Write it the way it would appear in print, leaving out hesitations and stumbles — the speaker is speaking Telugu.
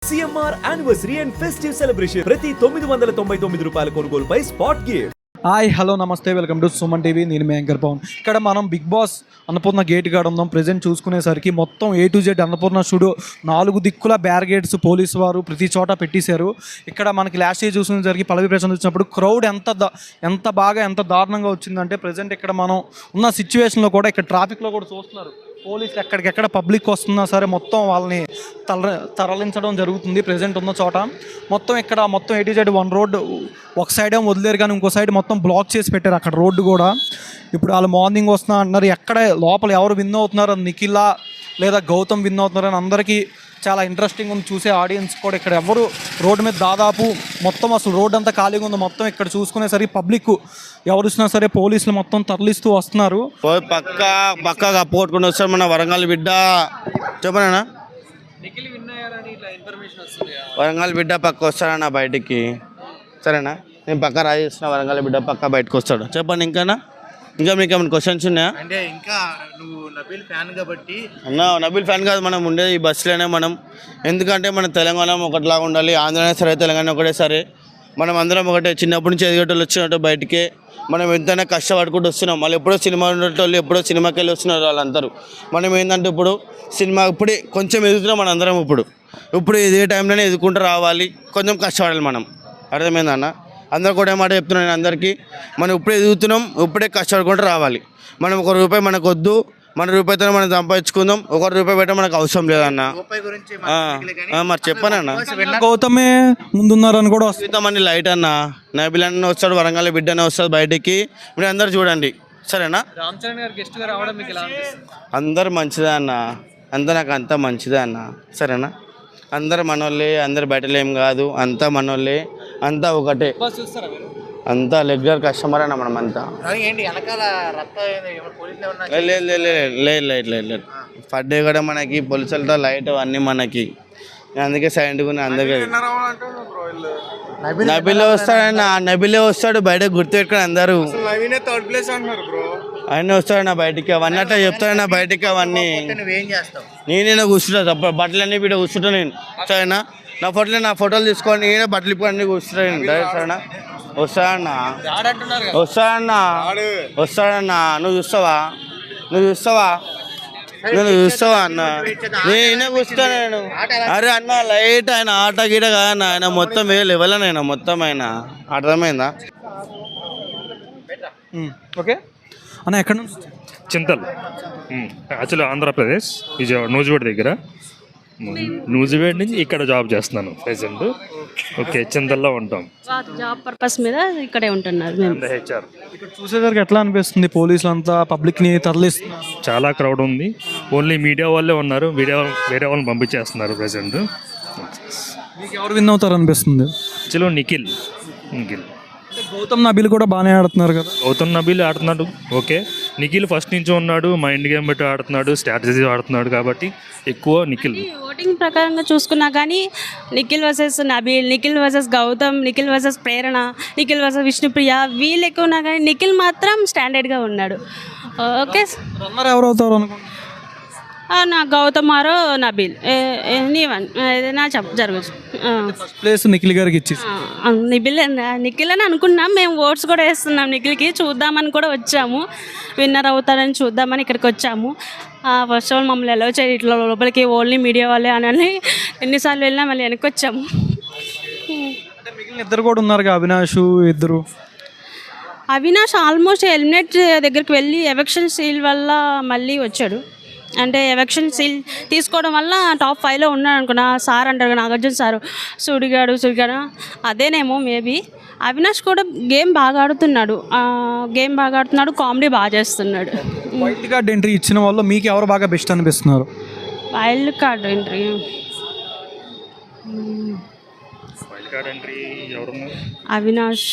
CMR anniversary and festive celebration ప్రతి 999 రూపాయల కొనుగోలుపై స్పాట్ గిఫ్ట్. హాయ్ హలో నమస్తే, వెల్కమ్ టు సుమన్ టీవీ. నేను మీ యాంకర్ పవన్. ఇక్కడ మనం బిగ్ బాస్ అన్నపూర్ణ గేట్ కాడ ఉన్నాం. ప్రజెంట్ చూసుకునేసరికి మొత్తం A to Z Annapurna studio 4 దిక్కుల బ్యారిగేడ్స్ పోలీసు వారు ప్రతి చోట పెట్టేశారు. ఇక్కడ మనకి లాస్ట్ ఇయర్ చూసుకునేసరికి పల్లవి ప్రశాంత్ వచ్చినప్పుడు క్రౌడ్ ఎంత దారుణంగా వచ్చిందంటే ప్రజెంట్ ఇక్కడ మనం ఉన్న సిచ్యువేషన్లో కూడా ఇక్కడ ట్రాఫిక్లో కూడా చూస్తున్నారు. పోలీసులు ఎక్కడికెక్కడ పబ్లిక్ వస్తున్నా సరే మొత్తం వాళ్ళని తరలించడం జరుగుతుంది. ప్రజెంట్ ఉన్న చోట ఇక్కడ మొత్తం A to Z 1 రోడ్డు ఒక సైడ్ ఏమో వదిలేరు, కానీ ఇంకో సైడ్ మొత్తం బ్లాక్ చేసి పెట్టారు అక్కడ రోడ్డు కూడా. ఇప్పుడు వాళ్ళు మార్నింగ్ వస్తున్నా అంటున్నారు. ఎక్కడ లోపల ఎవరు విన్ అవుతున్నారు, నిఖిలా లేదా గౌతమ్ విన్ అవుతున్నారని అందరికీ చాలా ఇంట్రెస్టింగ్ ఉంది. చూసే ఆడియన్స్ కూడా ఇక్కడ ఎవరు రోడ్డు మీద దాదాపు మొత్తం అసలు రోడ్డు అంతా ఖాళీగా ఉంది. మొత్తం ఇక్కడ చూసుకునేసరికి పబ్లిక్ ఎవరు వచ్చినా సరే పోలీసులు మొత్తం తరలిస్తూ వస్తున్నారు. పక్కా పోట్టుకుని వస్తారు మన వరంగల్ బిడ్డ. చెప్పనా వరంగల్ బిడ్డ పక్క వస్తాడన్నా బయటికి, సరేనా? నేను పక్క రాజేసిన వరంగల్ బిడ్డ పక్క బయటకు వస్తాడు. చెప్పండి ఇంకా మీకు ఏమైనా క్వశ్చన్స్ ఉన్నాయా? అంటే ఇంకా నువ్వు నబీల్ ఫ్యాన్ కాబట్టి అన్న నబీల్ ఫ్యాన్ కాదు, మనం ఉండేది ఈ బస్సులోనే మనం. ఎందుకంటే మన తెలంగాణ ఒకటిలాగా ఉండాలి, ఆంధ్ర సరే తెలంగాణ ఒకటే సరే, మనం అందరం ఒకటే. చిన్నప్పటి నుంచి ఎదిగేటోళ్ళు వచ్చినట్టు బయటికే మనం ఎంతైనా కష్టపడుకుంటూ వస్తున్నాం. మళ్ళీ ఎప్పుడో సినిమా ఉండేటోళ్ళు ఎప్పుడో సినిమాకి వెళ్ళి వస్తున్నారు వాళ్ళందరూ. మనం ఏంటంటే ఇప్పుడు సినిమా ఇప్పుడే కొంచెం ఎదుగుతున్నాం మన అందరం. ఇప్పుడు ఇదే టైంలోనే ఎదుర్కొంటూ రావాలి, కొంచెం కష్టపడాలి మనం. అర్థమైందన్న? అందరు కూడా ఏమాట చెప్తున్నాను నేను అందరికీ, మనం ఇప్పుడే ఎదుగుతున్నాం, ఇప్పుడే కష్టపడుకుంటూ రావాలి. మనం ₹1 మనకు వద్దు, మన రూపాయితో మనం సంపాదించుకుందాం. ₹1 పెట్ట మనకు అవసరం లేదన్న. మరి చెప్పానన్న, గౌతమే ముందున్నారని కూడా వస్తామని లైట్ అన్న, నబీల్ అన్న వస్తాడు, వరంగల్ బిడ్డనే వస్తాడు బయటికి. మీరు అందరు చూడండి, సరేనా? అందరు మంచిదే అన్న, నాకు అంతా మంచిదే అన్న, సరేనా? అందరు మనోళ్ళే, అందరు బయటలేం కాదు, అంతా మనోళ్ళే, అంతా ఒకటే, అంతా రెగ్యులర్ కస్టమర్ అన్న మనం అంతా. లేదు ఫడ్ కూడా మనకి పోలీసులతో లైట్ అన్నీ మనకి, అందుకే సైలెంట్గా అందరికీ. నబీలే వస్తాడు బయటకు గుర్తుపెట్టుకుని అందరూ. ఆయన వస్తాడన్నా బయటికి, అవన్నీ అట్లా చెప్తాడన్నా బయటికి. అవన్నీ నేనే కూర్చుంటా, తప్ప బట్టలన్నీ వీడ కూర్చుంటా నేను, సరేనా? నా ఫోటోలు తీసుకొని నేనే బట్టలు ఇప్పుడు అన్నీ కూర్చుంటా నేను, సరేనా? వస్తాడన్నా నువ్వు చూస్తావా అన్న? నేనే కూర్చుంటా నేను. అరే అన్న లైట్ ఆయన ఆట గీట కాదన్న, ఆయన మొత్తం లెవెల్ ఆయన మొత్తం ఆయన. అర్థమైందా? ఓకే అన్న. ఎక్కడ నుంచి? చింతల్, యాక్చువల్లీ ఆంధ్రప్రదేశ్, విజయవాడ నూజివేడ్ దగ్గర. నూజివేడ్ నుంచి ఇక్కడ జాబ్ చేస్తున్నాను ప్రెసెంట్. ఓకే, చింతల్లో ఉంటాం. జాబ్ పర్పస్ మీద ఇక్కడే ఉంటున్నారు మేము. హెచ్ఆర్. ఇక్కడ చూసేసరికి ఎట్లా అనిపిస్తుంది? పోలీసులు అంతా పబ్లిక్ని తరలిస్తున్నారు, చాలా క్రౌడ్ ఉంది. ఓన్లీ మీడియా వాళ్ళే ఉన్నారు, వేరే వాళ్ళని పంపించేస్తున్నారు ప్రెసెంట్. మీకు ఎవరు విన్ అవుతారు అనిపిస్తుంది? యాక్చువల్లీ నిఖిల్. గౌతమ్ నబీల్ కూడా బాగానే ఆడుతున్నారు కదా? గౌతమ్ నబీల్ ఆడుతున్నాడు, ఓకే. నిఖిల్ ఫస్ట్ నుంచి ఉన్నాడు, మైండ్ గేమ్ బట్టి ఆడుతున్నాడు, స్ట్రాటజీ ఆడుతున్నాడు, కాబట్టి ఎక్కువ నిఖిల్. ఓటింగ్ ప్రకారంగా చూసుకున్నా కానీ Nikhil versus Nabeel, Nikhil versus Gautam, Nikhil versus Prerana, Nikhil versus Vishnupriya, వీళ్ళు ఎక్కువ ఉన్నా కానీ నిఖిల్ మాత్రం స్టాండర్డ్గా ఉన్నాడు. ఓకే, రన్నర్ ఎవరు అవుతారు అనుకుంటున్నారు? నా గౌతమ్ ఆరో నబీల్, నీవన్ ఏదైనా జరగచ్చు. ఫస్ట్ ప్లేస్ నిఖిల్ గారికి ఇచ్చేసి నిఖిల్ అని అనుకున్నాం మేము. ఓట్స్ కూడా వేస్తున్నాం నిఖిల్కి, చూద్దామని కూడా వచ్చాము. విన్నర్ అవుతారని చూద్దామని ఇక్కడికి వచ్చాము. ఫస్ట్ ఆఫ్ ఆల్ మమ్మల్ని ఎలా వచ్చారు ఇట్లా లోపలికి, ఓన్లీ మీడియా వాళ్ళే అని ఎన్నిసార్లు వెళ్ళినా మళ్ళీ వెనక్కి వచ్చాము. మిగిలిన ఇద్దరు కూడా ఉన్నారు, అవినాష్ ఇద్దరు. అవినాష్ ఆల్మోస్ట్ ఎలిమినేట్ దగ్గరికి వెళ్ళి ఎలక్షన్ సీల్ వల్ల మళ్ళీ వచ్చాడు. అంటే ఎలక్షన్ సీల్ తీసుకోవడం వల్ల టాప్ 5లో ఉన్నాడు అనుకున్నా. సార్ అంటారు నాగార్జున సారు, సుడిగాడు అదేనేమో మేబీ. అవినాష్ కూడా గేమ్ బాగా ఆడుతున్నాడు, కామెడీ బాగా చేస్తున్నాడు. వైల్డ్ కార్డ్ ఎంట్రీ ఇచ్చిన వాళ్ళు మీకు ఎవరు బాగా బెస్ట్ అనిపిస్తున్నారు? Wild card entry Avinash.